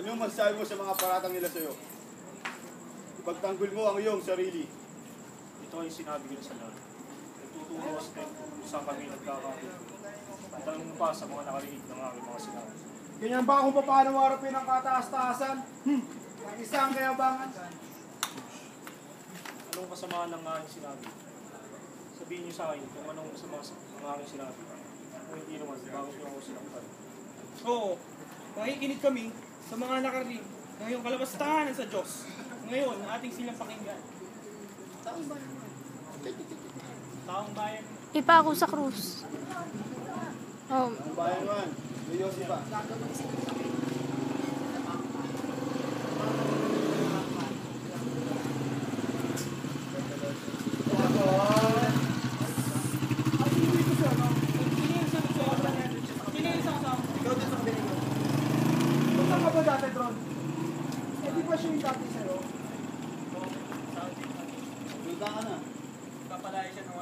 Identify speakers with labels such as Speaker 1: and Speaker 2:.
Speaker 1: Anong masasabi mo sa mga paratang nila sa'yo? Ipagtanggol mo ang iyong sarili.
Speaker 2: Ito ay sinabi ko na sa lahat. Nagtuturo ako sa tempo kung saan kami nagkakaroon. At tanong mo pa sa mga nakarinig ng aking mga sinabi.
Speaker 3: Ganyan ba kung paano harapin ang kataas-taasan? Ang isang kayabangan?
Speaker 2: Anong kasamaan ng aking sinabi? Sabihin niyo sa akin kung anong masama ang aking sinabi. Kung hindi naman, bago niyo ako sinaktan.
Speaker 4: Oo, makikinig kami sa mga nakarinig ng iyong kalabastahanan sa Diyos. Ngayon, ating silang pakinggan. Taong bayan.
Speaker 5: Ipa ako sa krus. Oh.
Speaker 1: Ang bayan man, Diyos iba.
Speaker 3: Ikaw din sa kabili ko. Saan ka ba dati, Tron? Eh, di ba siya yung dati sa'yo?
Speaker 1: Duda ka na.
Speaker 4: Papalaya siya ng